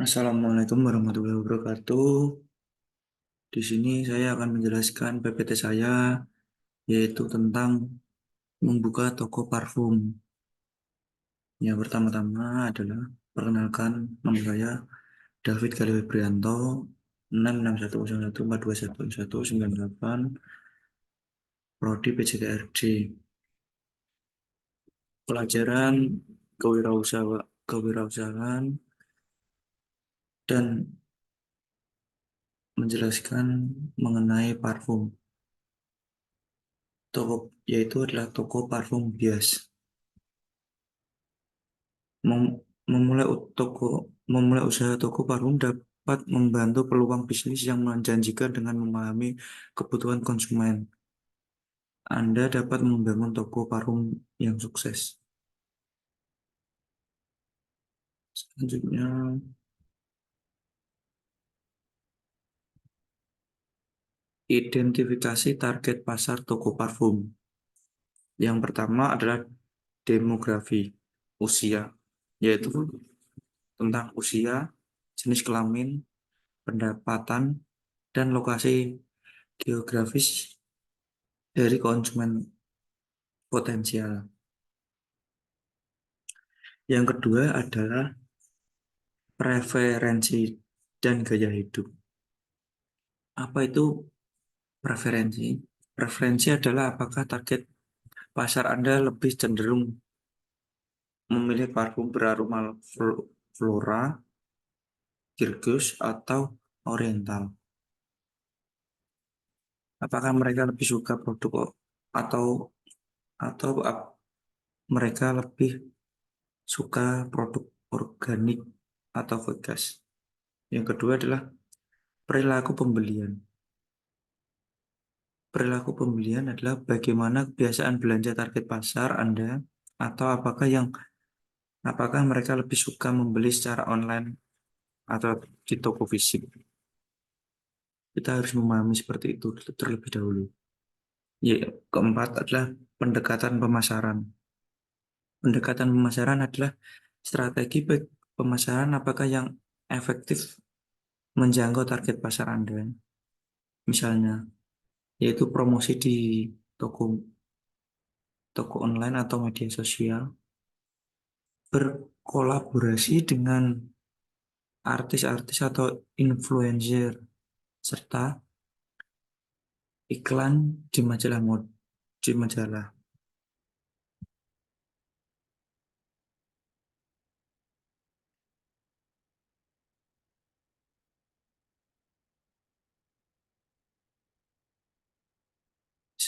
Assalamualaikum warahmatullahi wabarakatuh. Di sini saya akan menjelaskan PPT saya, yaitu tentang membuka toko parfum. Yang pertama-tama adalah perkenalkan, nama saya David Galih Prianto, 66101421198, Prodi PJKRD. Pelajaran kewirausahaan dan menjelaskan mengenai parfum. Toko yaitu adalah toko parfum bias. Mem- memulai toko memulai usaha toko parfum dapat membantu peluang bisnis yang menjanjikan dengan memahami kebutuhan konsumen. Anda dapat membangun toko parfum yang sukses. Selanjutnya, identifikasi target pasar toko parfum. Yang pertama adalah demografi, usia, yaitu tentang usia, jenis kelamin, pendapatan, dan lokasi geografis dari konsumen potensial. Yang kedua adalah preferensi dan gaya hidup. Apa itu preferensi? Preferensi adalah apakah target pasar Anda lebih cenderung memilih parfum beraroma flora, Girgus, atau oriental. Apakah mereka lebih suka produk atau mereka lebih suka produk organik atau vegas. Yang kedua adalah perilaku pembelian. Perilaku pembelian adalah bagaimana kebiasaan belanja target pasar Anda, atau apakah mereka lebih suka membeli secara online atau di toko fisik. Kita harus memahami seperti itu terlebih dahulu. Ya, keempat adalah pendekatan pemasaran. Pendekatan pemasaran adalah strategi pemasaran apakah yang efektif menjangkau target pasar Anda. Misalnya, yaitu promosi di toko toko online atau media sosial, berkolaborasi dengan artis-artis atau influencer, serta iklan di di majalah.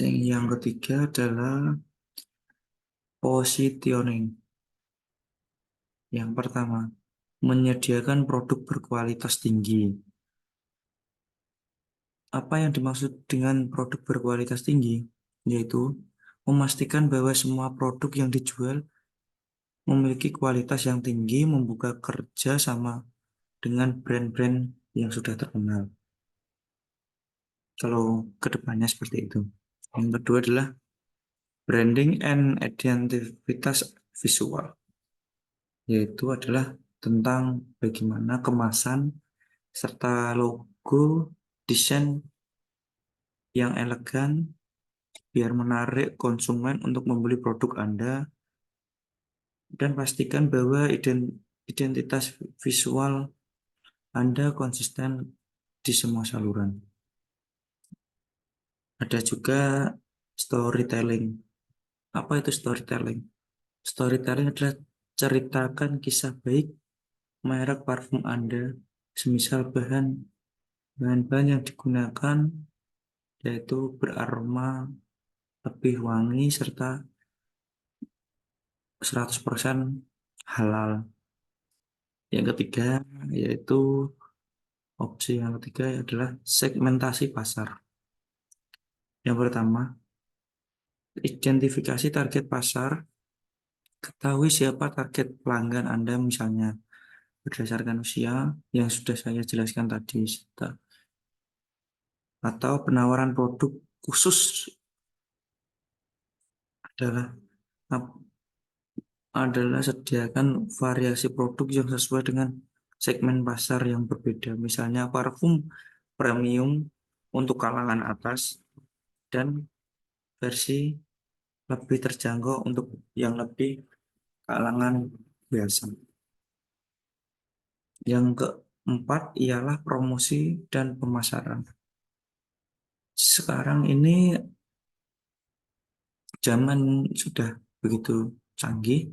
Yang ketiga adalah positioning. Yang pertama, menyediakan produk berkualitas tinggi. Apa yang dimaksud dengan produk berkualitas tinggi? Yaitu memastikan bahwa semua produk yang dijual memiliki kualitas yang tinggi, membuka kerja sama dengan brand-brand yang sudah terkenal. Kalau kedepannya seperti itu. Yang kedua adalah branding and identitas visual, yaitu adalah tentang bagaimana kemasan serta logo, desain yang elegan biar menarik konsumen untuk membeli produk Anda, dan pastikan bahwa identitas visual Anda konsisten di semua saluran. Ada juga storytelling. Apa itu storytelling? Storytelling adalah ceritakan kisah baik merek parfum Anda, semisal bahan-bahan yang digunakan yaitu beraroma lebih wangi serta 100% halal. Yang ketiga yaitu opsi yang ketiga adalah segmentasi pasar. Yang pertama, identifikasi target pasar, ketahui siapa target pelanggan Anda misalnya berdasarkan usia yang sudah saya jelaskan tadi, atau penawaran produk khusus adalah adalah sediakan variasi produk yang sesuai dengan segmen pasar yang berbeda. Misalnya parfum premium untuk kalangan atas dan versi lebih terjangkau untuk yang lebih kalangan biasa. Yang keempat ialah promosi dan pemasaran. Sekarang ini zaman sudah begitu canggih,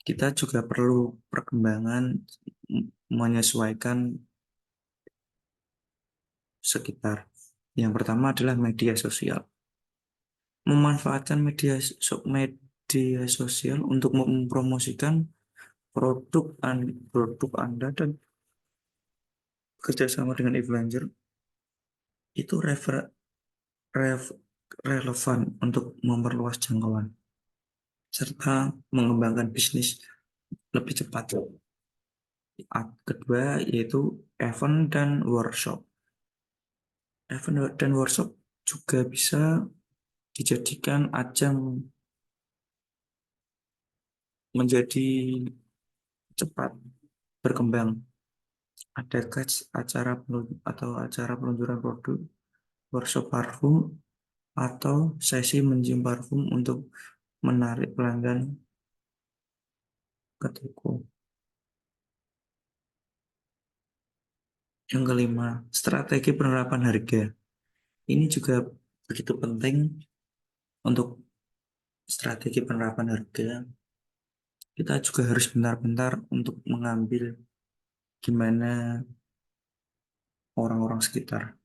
kita juga perlu perkembangan menyesuaikan sekitar. Yang pertama adalah media sosial. Memanfaatkan media sosial untuk mempromosikan produk Anda dan kerjasama dengan influencer itu ref- relevan untuk memperluas jangkauan serta mengembangkan bisnis lebih cepat. Kedua yaitu event dan workshop. Event dan workshop juga bisa dijadikan ajang menjadi cepat berkembang. Adakah acara peluncuran produk, workshop parfum, atau sesi mencium parfum untuk menarik pelanggan ke toko. Yang kelima, strategi penerapan harga. Ini juga begitu penting untuk strategi penerapan harga. Kita juga harus benar-benar untuk mengambil gimana orang-orang sekitar.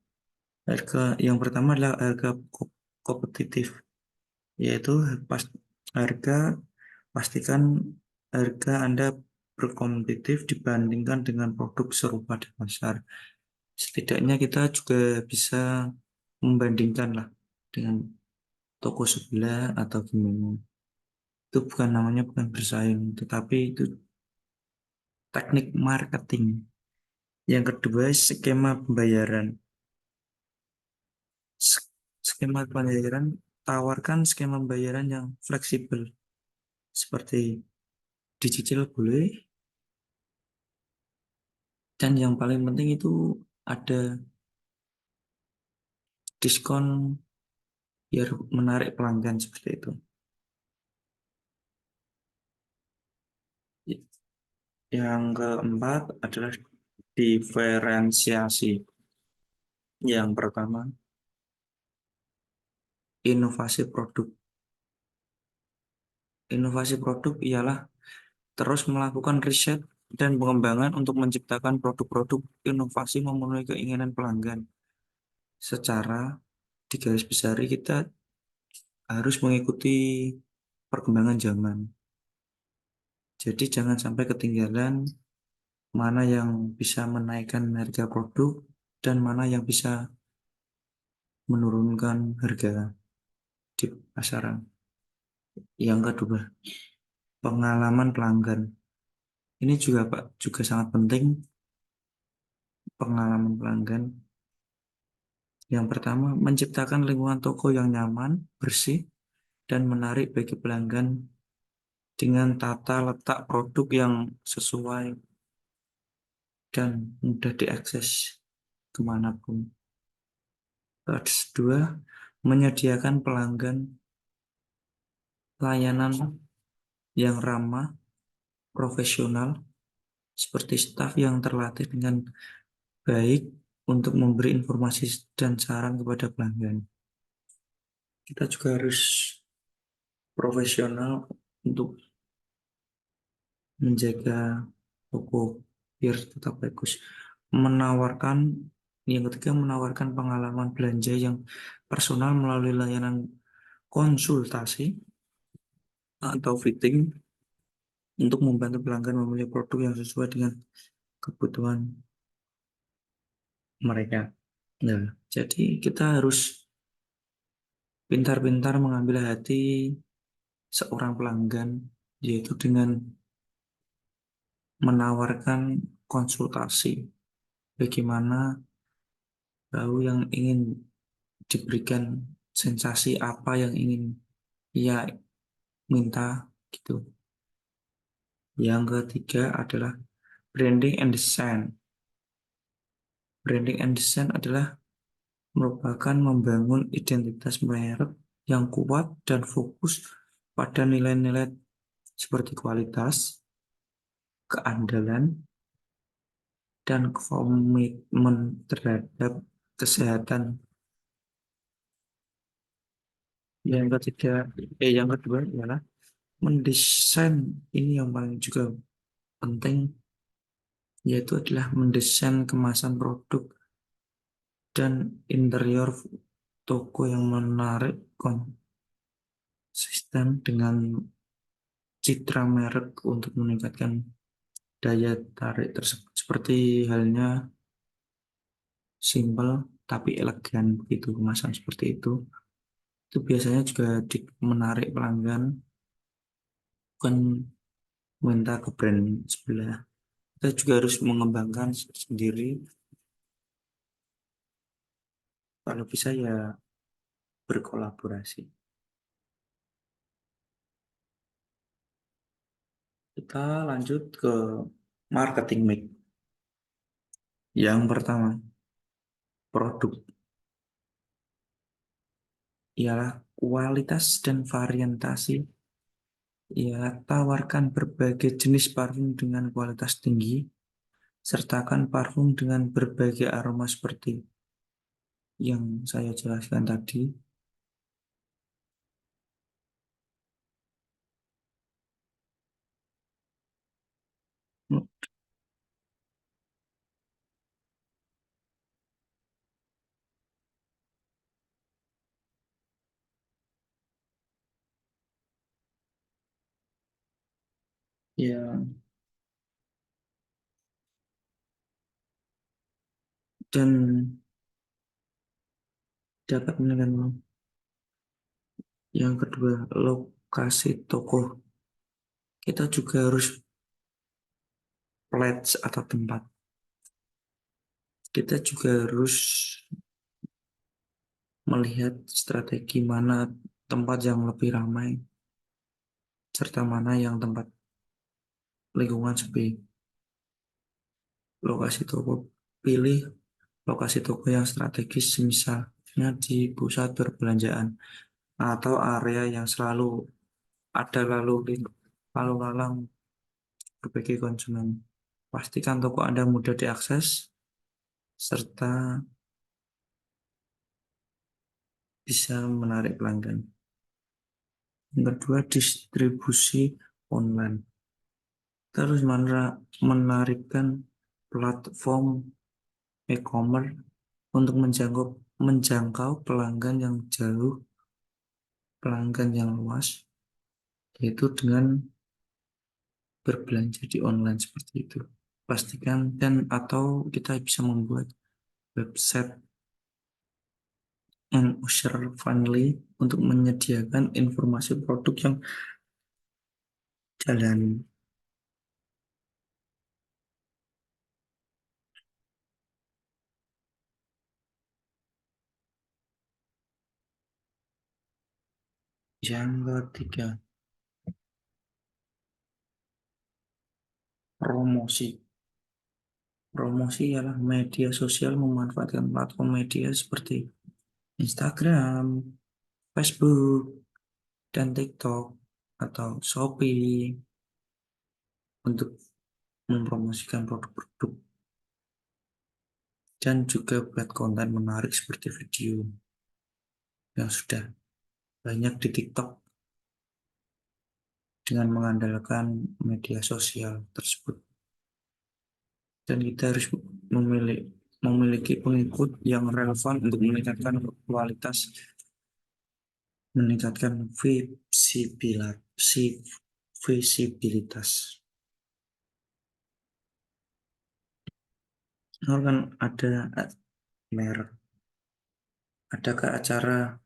Harga yang pertama adalah harga kompetitif, yaitu pas harga pastikan harga Anda berkompetitif dibandingkan dengan produk serupa di pasar. Setidaknya kita juga bisa membandingkan lah dengan toko sebelah atau gimana. Itu bukan namanya bukan bersaing, tetapi itu teknik marketing. Yang kedua, skema pembayaran. Skema pembayaran, tawarkan skema pembayaran yang fleksibel, seperti dicicil boleh, dan yang paling penting itu ada diskon biar menarik pelanggan seperti itu. Yang keempat adalah diferensiasi. Yang pertama, inovasi produk. Inovasi produk ialah terus melakukan riset dan pengembangan untuk menciptakan produk-produk inovasi memenuhi keinginan pelanggan. Secara digaris besar kita harus mengikuti perkembangan zaman. Jadi jangan sampai ketinggalan mana yang bisa menaikkan harga produk dan mana yang bisa menurunkan harga di pasaran. Yang kedua, pengalaman pelanggan. Ini juga Pak, juga sangat penting pengalaman pelanggan. Yang pertama, menciptakan lingkungan toko yang nyaman, bersih, dan menarik bagi pelanggan dengan tata letak produk yang sesuai dan mudah diakses kemanapun. Kedua, menyediakan pelanggan layanan yang ramah, profesional, seperti staf yang terlatih dengan baik untuk memberi informasi dan saran kepada pelanggan. Kita juga harus profesional untuk menjaga toko biar tetap bagus. Menawarkan yang ketiga menawarkan pengalaman belanja yang personal melalui layanan konsultasi atau fitting untuk membantu pelanggan memilih produk yang sesuai dengan kebutuhan mereka. Nah, jadi kita harus pintar-pintar mengambil hati seorang pelanggan, yaitu dengan menawarkan konsultasi. Bagaimana tahu yang ingin diberikan sensasi apa yang ingin ia minta gitu. Yang ketiga adalah Branding and design. Branding and design adalah merupakan membangun identitas merek yang kuat dan fokus pada nilai-nilai seperti kualitas, keandalan, dan komitmen terhadap kesehatan. Yang kedua adalah mendesain. Ini yang paling juga penting, yaitu adalah mendesain kemasan produk dan interior toko yang menarik, konsisten dengan citra merek untuk meningkatkan daya tarik tersebut. Seperti halnya simple tapi elegan begitu, kemasan seperti itu biasanya juga menarik pelanggan, bukan minta ke brand sebelah. Kita juga harus mengembangkan sendiri, kalau bisa ya berkolaborasi. Kita lanjut ke marketing mix. Yang pertama, produk ialah kualitas dan variantasi. Ialah tawarkan berbagai jenis parfum dengan kualitas tinggi, sertakan parfum dengan berbagai aroma seperti yang saya jelaskan tadi. Ya, dan dapat menilai. Yang kedua, lokasi toko. Kita juga harus pledge atau tempat. Kita juga harus melihat strategi mana tempat yang lebih ramai, serta mana yang tempat lingkungan sepi. Lokasi toko, pilih lokasi toko yang strategis, misalnya di pusat perbelanjaan atau area yang selalu ada lalu lalang berbagai konsumen. Pastikan toko Anda mudah diakses serta bisa menarik pelanggan. Yang kedua, distribusi online. Terus menarikkan platform e-commerce untuk menjangkau pelanggan yang jauh, pelanggan yang luas, yaitu dengan berbelanja di online seperti itu. Pastikan atau kita bisa membuat website and user friendly untuk menyediakan informasi produk yang jalan. Yang ketiga, promosi. Promosi ialah media sosial, memanfaatkan platform media seperti Instagram, Facebook, dan TikTok atau Shopee untuk mempromosikan produk-produk, dan juga buat konten menarik seperti video yang sudah banyak di TikTok dengan mengandalkan media sosial tersebut. Dan kita harus memiliki pengikut yang relevan untuk meningkatkan kualitas, meningkatkan visibilitas. Kalau kan ada merek, adakah acara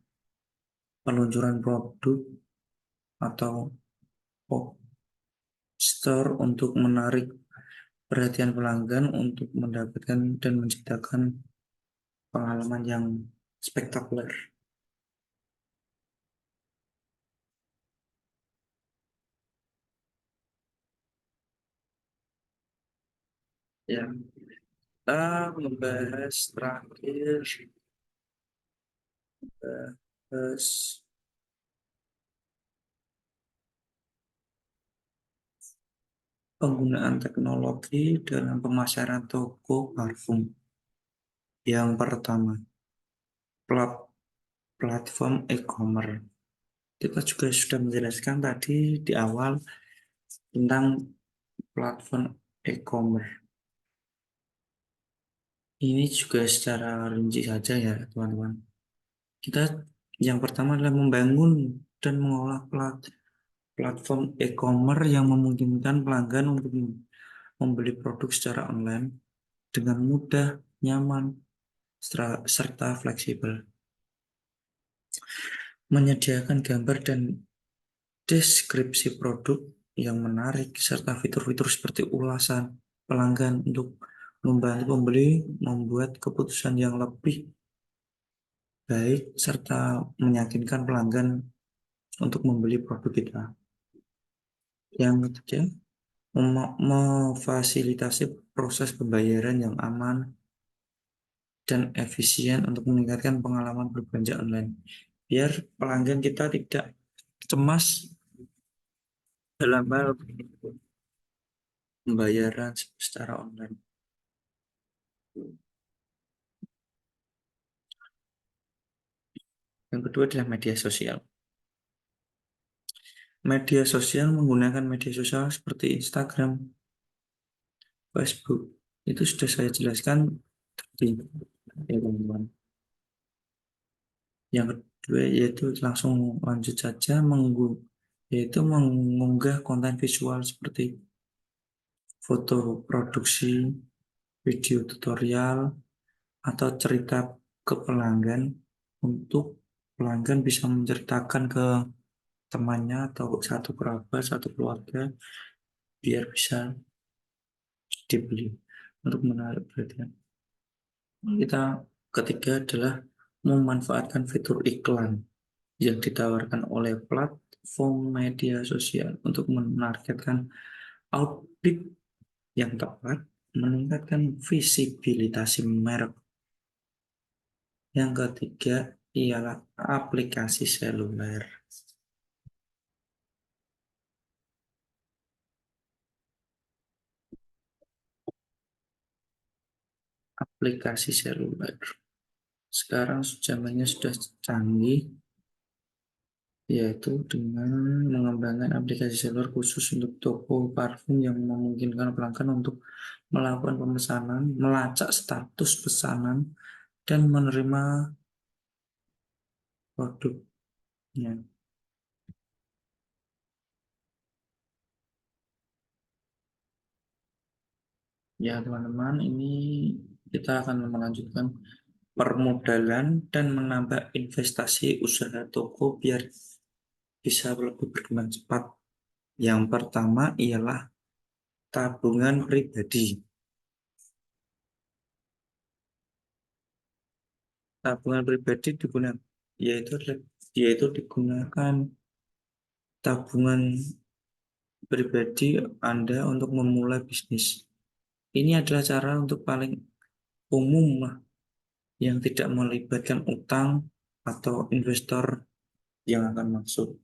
peluncuran produk atau poster untuk menarik perhatian pelanggan untuk mendapatkan dan menciptakan pengalaman yang spektakuler. Ya, kita membahas terakhir bahas penggunaan teknologi dalam pemasaran toko parfum. Yang pertama, plat- platform e-commerce. Kita juga sudah menjelaskan tadi di awal tentang platform e-commerce. Ini juga secara rinci saja ya, teman-teman. Kita yang pertama adalah membangun dan mengolah platform e-commerce yang memungkinkan pelanggan untuk membeli produk secara online dengan mudah, nyaman, serta fleksibel. Menyediakan gambar dan deskripsi produk yang menarik, serta fitur-fitur seperti ulasan pelanggan untuk membantu pembeli membuat keputusan yang lebih baik, serta meyakinkan pelanggan untuk membeli produk kita. Yang ketiga, memfasilitasi proses pembayaran yang aman dan efisien untuk meningkatkan pengalaman berbelanja online. Biar pelanggan kita tidak cemas dalam hal pembayaran secara online. Yang kedua adalah media sosial. Media sosial menggunakan media sosial seperti Instagram, Facebook. Itu sudah saya jelaskan tadi, ya teman-teman. Yang kedua yaitu langsung lanjut saja yaitu mengunggah konten visual seperti foto produksi, video tutorial, atau cerita ke pelanggan untuk pelanggan bisa menceritakan ke temannya atau satu kerabat, satu keluarga biar bisa dibeli untuk menarik perhatian. Kita ketiga adalah memanfaatkan fitur iklan yang ditawarkan oleh platform media sosial untuk menargetkan audit yang tepat, meningkatkan visibilitas merek. Yang ketiga ialah aplikasi seluler. Aplikasi seluler. Sekarang zamannya sudah canggih, yaitu dengan mengembangkan aplikasi seluler khusus untuk toko parfum yang memungkinkan pelanggan untuk melakukan pemesanan, melacak status pesanan, dan menerima produknya. Ya, teman-teman, ini kita akan melanjutkan permodalan dan menambah investasi usaha toko biar bisa lebih berkembang cepat. Yang pertama ialah tabungan pribadi. Tabungan pribadi digunakan yaitu digunakan tabungan pribadi Anda untuk memulai bisnis. Ini adalah cara untuk paling umum lah, yang tidak melibatkan utang atau investor yang akan masuk.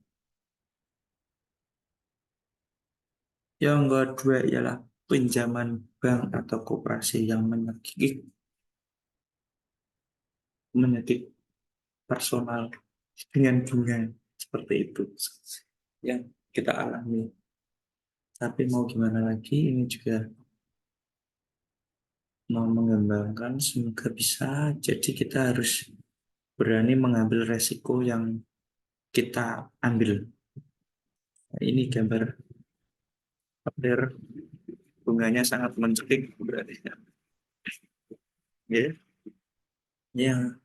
Yang kedua ialah pinjaman bank atau koperasi yang menyakit personal dengan bunga seperti itu yang kita alami. Tapi mau gimana lagi, ini juga mau mengembangkan, semoga bisa. Jadi kita harus berani mengambil resiko yang kita ambil. Nah, ini gambar update bunganya sangat mencekik berarti ya. Ya, yang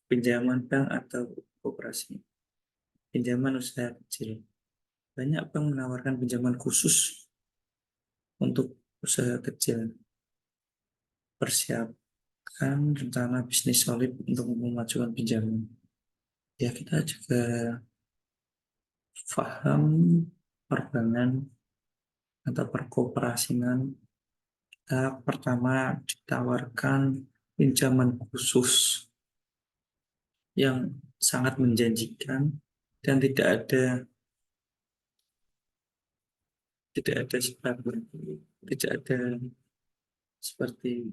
pinjaman bank atau koperasi. Pinjaman usaha kecil. Banyak bank menawarkan pinjaman khusus untuk usaha kecil. Persiapkan rencana bisnis solid untuk memajukan pinjaman. Ya, kita juga paham perbankan atau perkoperasian Tahap pertama ditawarkan pinjaman khusus yang sangat menjanjikan dan tidak ada sebab, tidak ada seperti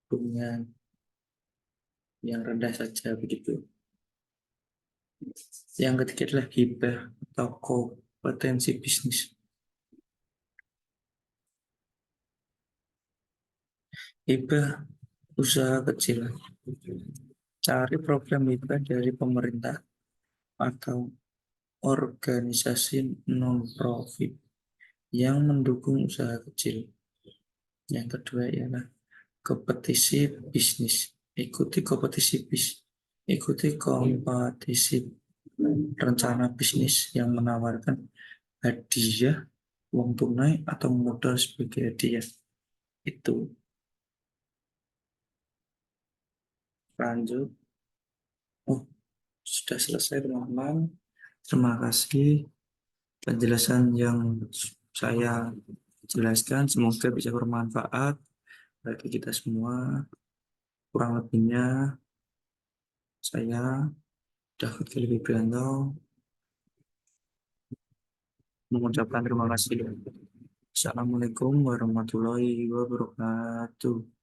bunga yang rendah saja begitu. Yang ketiga adalah hibah atau kompetensi bisnis. Hibah usaha kecil. Cari program hibah dari pemerintah atau organisasi non-profit yang mendukung usaha kecil. Yang kedua ialah kompetisi bisnis. Ikuti kompetisi rencana bisnis yang menawarkan hadiah, uang tunai, atau modal sebagai hadiah. Itu. Lanjut. Oh, sudah selesai teman-teman. Terima kasih penjelasan yang saya jelaskan. Semoga bisa bermanfaat bagi kita semua. Kurang lebihnya saya David Filipi Prianto mengucapkan terima kasih. Assalamualaikum warahmatullahi wabarakatuh.